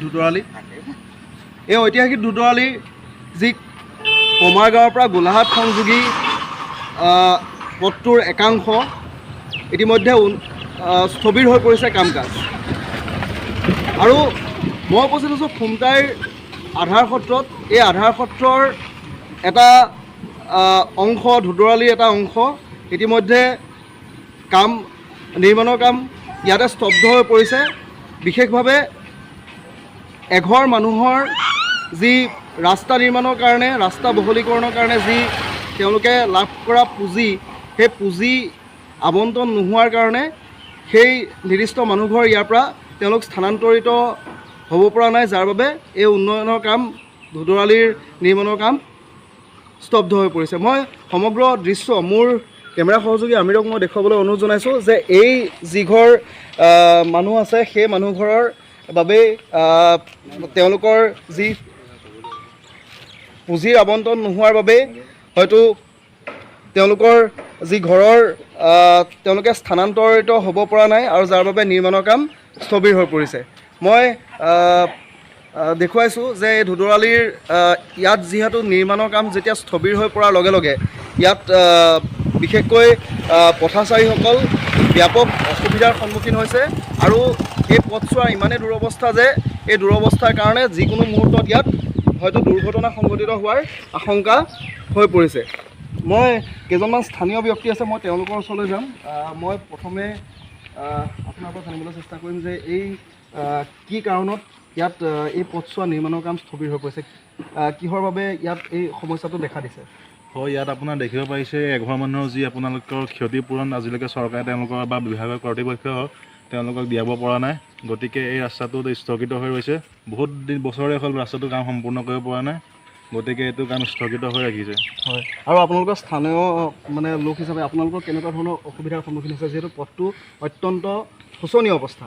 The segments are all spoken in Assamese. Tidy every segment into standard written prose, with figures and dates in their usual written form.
ধুতৰালি। এই ঐতিহাসিক ধুতৰালি যি কমাৰগাঁৱৰ পৰা গোলাঘাট সংযোগী পথটোৰ একাংশ ইতিমধ্যে স্থবিৰ হৈ পৰিছে কাম কাজ। আৰু মই উপস্থিত আছোঁ খুমটাইৰ আধাৰ সত্ৰত। এই আধাৰ সত্ৰৰ এটা অংশ, ধুতৰালিৰ এটা অংশ ইতিমধ্যে নিৰ্মাণৰ কাম ইয়াতে স্তব্ধ হৈ পৰিছে। বিশেষভাৱে এঘৰ মানুহৰ যি ৰাস্তা নিৰ্মাণৰ কাৰণে, ৰাস্তা বহলীকৰণৰ কাৰণে যি তেওঁলোকে লাভ কৰা পুঁজি, সেই পুঁজি আবণ্টন নোহোৱাৰ কাৰণে সেই নিৰ্দিষ্ট মানুহঘৰ ইয়াৰ পৰা তেওঁলোক স্থানান্তৰিত হ'ব পৰা নাই, যাৰ বাবে এই উন্নয়নৰ কাম, ধুতৰালিৰ নিৰ্মাণৰ কাম স্তব্ধ হৈ পৰিছে। মই সমগ্ৰ দৃশ্য মোৰ কেমেৰা সহযোগী আমিৰক মই দেখুৱাবলৈ অনুৰোধ জনাইছোঁ যে এই যি ঘৰ মানুহ আছে সেই মানুহঘৰৰ বাবেই তেওঁলোকৰ যি পুঁজিৰ আবণ্টন নোহোৱাৰ বাবেই হয়তো তেওঁলোকৰ যি ঘৰৰ তেওঁলোকে স্থানান্তৰিত হ'ব পৰা নাই, আৰু যাৰ বাবে নিৰ্মাণৰ কাম স্থবিৰ হৈ পৰিছে। মই দেখুৱাইছোঁ যে এই ধুতৰালিৰ ইয়াত যিহেতু নিৰ্মাণৰ কাম যেতিয়া স্থবিৰ হৈ পৰাৰ লগে লগে ইয়াত বিশেষকৈ পথচাৰীসকল ব্যাপক অসুবিধাৰ সন্মুখীন হৈছে। আৰু এই পথছোৱাৰ ইমানেই দুৰৱস্থা যে এই দুৰৱস্থাৰ কাৰণে যিকোনো মুহূৰ্তত ইয়াত হয়তো দুৰ্ঘটনা সংঘটিত হোৱাৰ আশংকা হৈ পৰিছে। মই কেইজনমান স্থানীয় ব্যক্তি আছে, মই তেওঁলোকৰ ওচৰলৈ যাম। মই প্ৰথমে আপোনাৰ পৰা জানিবলৈ চেষ্টা কৰিম যে এই কি কাৰণত ইয়াত এই পথছোৱা নিৰ্মাণৰ কাম স্থবিৰ হৈ পৰিছে, কিহৰ বাবে ইয়াত এই সমস্যাটো দেখা দিছে? হয়, ইয়াত আপোনাৰ দেখিব পাৰিছে এঘৰ মানুহৰ যি আপোনালোকৰ ক্ষতিপূৰণ আজিলৈকে চৰকাৰে তেওঁলোকৰ বা বিভাগৰ কৰ্তৃপক্ষ তেওঁলোকক দিয়াব পৰা নাই। গতিকে এই ৰাস্তাটো স্থগিত হৈ ৰৈছে। বহুত বছৰে হ'ল ৰাস্তাটো কাম সম্পূৰ্ণ কৰিব পৰা নাই, গতিকে এইটো কাম স্থগিত হৈ ৰাখিছে। হয়, আৰু আপোনালোকৰ স্থানীয় লোক হিচাপে আপোনালোকৰ কেনেকুৱা ধৰণৰ অসুবিধাৰ সন্মুখীন হৈছে, যিহেতু পথটো অত্যন্ত শোচনীয় অৱস্থা?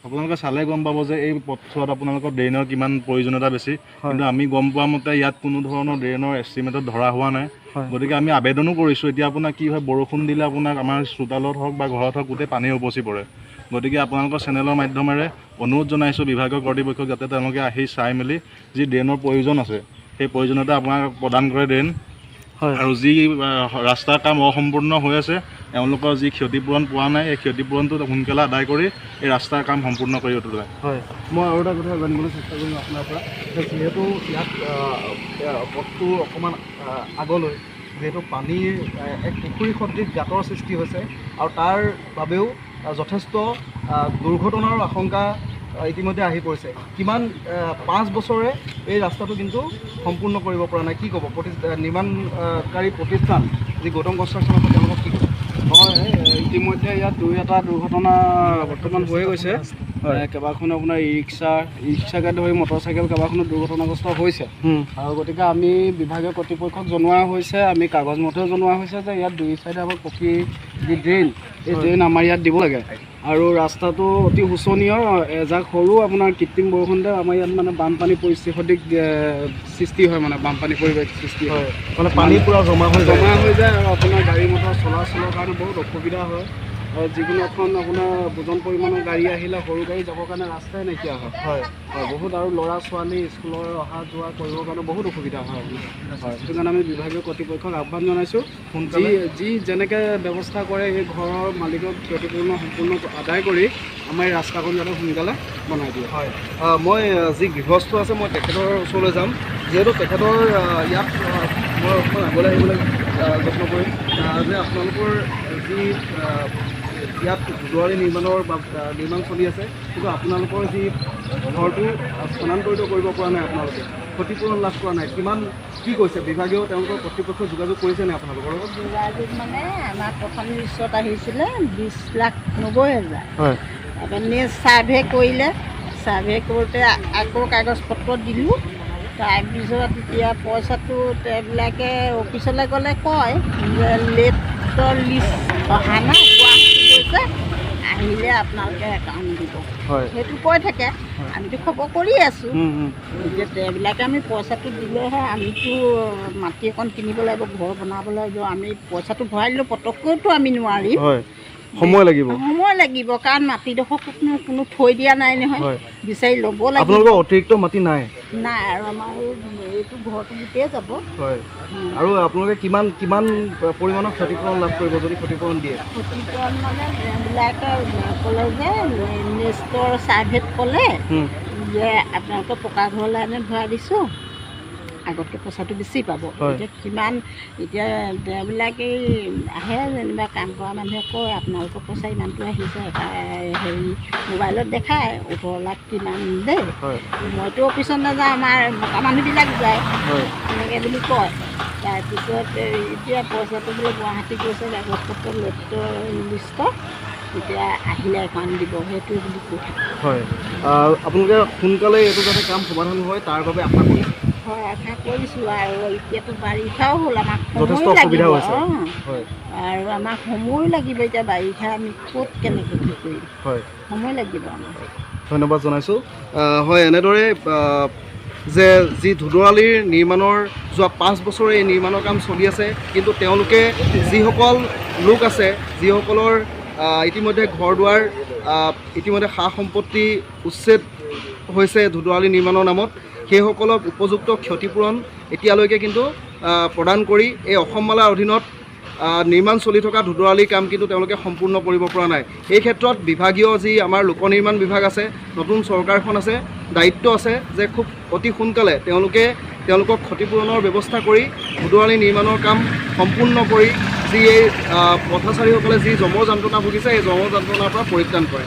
আপোনালোকে চালে গম পাব যে এই পথছোৱাত আপোনালোকৰ ড্ৰেইনৰ কিমান প্ৰয়োজনীয়তা বেছি, কিন্তু আমি গম পোৱা মতে ইয়াত কোনো ধৰণৰ ড্ৰেইনৰ এষ্টিমেটত ধৰা হোৱা নাই। গতিকে আমি আবেদনো কৰিছোঁ। এতিয়া আপোনাৰ কি হয়, বৰষুণ দিলে আপোনাক আমাৰ চোতালত হওক বা ঘৰত হওক গোটেই পানী উপচি পৰে। গতিকে আপোনালোকৰ চেনেলৰ মাধ্যমেৰে অনুৰোধ জনাইছোঁ বিভাগীয় কৰ্তৃপক্ষক যাতে তেওঁলোকে আহি চাই মেলি যি ড্ৰেইনৰ প্ৰয়োজন আছে সেই প্ৰয়োজনীয়তা আপোনাক প্ৰদান কৰে ড্ৰেইন। আৰু যি ৰাস্তাৰ কাম অসম্পূৰ্ণ হৈ আছে, তেওঁলোকৰ যি ক্ষতিপূৰণ পোৱা নাই, এই ক্ষতিপূৰণটো সোনকালে আদায় কৰি এই ৰাস্তাৰ কাম সম্পূৰ্ণ কৰি তোলে। হয়, মই আৰু এটা কথা জানিবলৈ চেষ্টা কৰিম আপোনাৰ পৰা, যিহেতু ইয়াত পথটো অকণমান আগলৈ যিহেতু পানীৰ এক পুখুৰী সদৃশ গাঁতৰ সৃষ্টি হৈছে, আৰু তাৰ বাবেও যথেষ্ট দুৰ্ঘটনাৰ আশংকা ইতিমধ্যে আহি পৰিছে। কিমান 5 বছৰে এই ৰাস্তাটো কিন্তু সম্পূৰ্ণ কৰিব পৰা নাই। কি ক'ব নিৰ্মাণকাৰী প্ৰতিষ্ঠান যি গৌতম কনষ্ট্ৰাকশ্যন আছে তেওঁলোকক কি ক'ব? হয়, ইতিমধ্যে ইয়াত 2-এটা দুৰ্ঘটনা বৰ্তমান হৈ গৈছে। কেইবাখনো আপোনাৰ ই ৰিক্সাকে ধৰি মটৰচাইকেল কেইবাখনো দুৰ্ঘটনাগ্ৰস্ত হৈছে। আৰু গতিকে আমি বিভাগীয় কৰ্তৃপক্ষক জনোৱা হৈছে, আমি কাগজ মতেও জনোৱা হৈছে যে ইয়াত 2 চাইডে আমাৰ পকী যি ড্ৰেইন, এই ড্ৰেইন আমাৰ ইয়াত দিব লাগে। আৰু ৰাস্তাটো অতি শোচনীয়। এজাক সৰু আপোনাৰ কৃত্ৰিম বৰষুণতে আমাৰ ইয়াত বানপানী পৰিস্থিতি সদৃশ সৃষ্টি হয়, বানপানী পৰিৱেশ সৃষ্টি হয়, পানী পূৰা জমা হৈ যায় আৰু আপোনাৰ গাড়ী মটৰ চলাচলৰ কাৰণে বহুত অসুবিধা হয়। আৰু যিকোনো এখন আপোনাৰ ওজন পৰিমাণৰ গাড়ী আহিলে সৰু গাড়ী যাবৰ কাৰণে ৰাস্তাই নাইকিয়া হয়। হয়, বহুত আৰু ল'ৰা ছোৱালী স্কুলৰ অহা যোৱা কৰিবৰ কাৰণে বহুত অসুবিধা হয়। সেইটো কাৰণে আমি বিভাগীয় কৰ্তৃপক্ষক আহ্বান জনাইছোঁ, যি যেনেকৈ ব্যৱস্থা কৰে এই ঘৰৰ মালিকক ক্ষতিপূৰ্ণ সম্পূৰ্ণ আদায় কৰি আমাৰ এই ৰাস্তাখন যাতে সোনকালে বনাই দিয়ে। হয়, মই যি গৃহস্থ আছে মই তেখেতৰ ওচৰলৈ যাম, যিহেতু তেখেতৰ ইয়াত মই অকণমান আগলৈ আহিবলৈ যত্ন কৰিম যে আপোনালোকৰ যি ইয়াত ধুতৰালি নিৰ্মাণ চলি আছে, কিন্তু আপোনালোকৰ যি ঘৰটো স্থানান্তৰিত কৰিব পৰা নাই, আপোনালোকে ক্ষতিপূৰণ লাভ কৰা নাই, কি কৈছে বিভাগীয় তেওঁলোকৰ কৰ্তৃপক্ষ যোগাযোগ কৰিছে নে আপোনালোকৰ লগত? যোগাযোগ আমাৰ প্ৰথম লিষ্টত আহিছিলে 20,90,000। হয়, আপুনি ছাৰ্ভে কৰিলে, ছাৰ্ভে কৰোঁতে আকৌ কাগজ পত্ৰ দিলোঁ। তাৰপিছত এতিয়া পইচাটো তেওঁবিলাকে অফিচলৈ গ'লে কয় যে লেটৰ লিষ্ট অহা নাই, গুৱাহাটী গৈছে, আহিলে আপোনালোকে একাউণ্ট দিব, সেইটো কৈ থাকে। আমিতো খবৰ কৰি আছোঁ, এতিয়া তেওঁবিলাকে আমি পইচাটো দিলেহে, আমিতো মাটি অকণ কিনিব লাগিব, ঘৰ বনাব লাগিব, আমি পইচাটো ভৰাই দিলোঁ পটককৈতো আমি নোৱাৰিম। সময় লাগিব সময় লাগিব কাৰণ মাটিডোখৰ কোনো থৈ দিয়া নাই নহয় হয় বিচাৰি ল'ব লাগিব আপোনালোকৰ অতিৰিক্ত মাটি নাই নাই আৰু আমাৰ এইটো ঘৰটো গোটেই যাব হয় আৰু আপোনালোকে কিমান কিমান পৰিমাণৰ ক্ষতিপূৰণ লাভ কৰিব যদি ক্ষতিপূৰণ দিয়ে ক্ষতিপূৰণ মানে এইবিলাকে ক'লে যে নেক্সটৰ ছাৰ্ভেত ক'লে যে আপোনালোকে পকা ঘৰ লাইনে ভৰাই দিছোঁ আগতকৈ পইচাটো বেছি পাব এতিয়া কিমান এতিয়া তেওঁবিলাকে আহে যেনিবা কাম কৰা মানুহে কয় আপোনালোকৰ পইচা ইমানটো আহিছে হেৰি মোবাইলত দেখায় 18 লাখ কিমান দেই মইতো অফিচত নাযাওঁ আমাৰ মতা মানুহবিলাক যায় এনেকৈ বুলি কয় তাৰপিছত এতিয়া পইচাটো বোলে গুৱাহাটী গৈছে কাগজ পত্ৰ লিষ্টত এতিয়া আহিলে এখন দিব সেইটো বুলি কৈ থাকে হয় আপোনালোকে সোনকালে এইটো যাতে কাম সমাধান হয় তাৰ বাবে আশা কৰিছে হয় আশা কৰিছোঁ আৰু এতিয়াতো বাৰিষাও হ'ল আমাক যথেষ্ট সময় অসুবিধা লাগিব হৈছে হয় আৰু আমাক সময় লাগিব এতিয়া বাৰিষা আমি ক'ত কেনেকৈ কি কৰিম হয় সময় লাগিব আমাক ধন্যবাদ জনাইছোঁ হয় এনেদৰে যে যি ধুদৰালিৰ নিৰ্মাণৰ যোৱা 5 বছৰে এই নিৰ্মাণৰ কাম চলি আছে কিন্তু তেওঁলোকে যিসকল লোক আছে যিসকলৰ ইতিমধ্যে ঘৰ দুৱাৰ ইতিমধ্যে সা সম্পত্তি উচ্ছেদ হৈছে ধুদৰালি নিৰ্মাণৰ নামত সেইসকলক উপযুক্ত ক্ষতিপূৰণ এতিয়ালৈকে কিন্তু প্ৰদান কৰি এই অসমমালাৰ অধীনত নিৰ্মাণ চলি থকা ধুদৰালিৰ কাম কিন্তু তেওঁলোকে সম্পূৰ্ণ কৰিব পৰা নাই এই ক্ষেত্ৰত বিভাগীয় যি আমাৰ লোক নিৰ্মাণ বিভাগ আছে নতুন চৰকাৰখন আছে দায়িত্ব আছে যে খুব অতি সোনকালে তেওঁলোকক ক্ষতিপূৰণৰ ব্যৱস্থা কৰি ধুদৰালি নিৰ্মাণৰ কাম সম্পূৰ্ণ কৰি যি এই পথচাৰীসকলে যি যম যন্ত্ৰণা ভুগিছে এই যম যন্ত্ৰণাৰ পৰা পৰিত্ৰাণ কৰে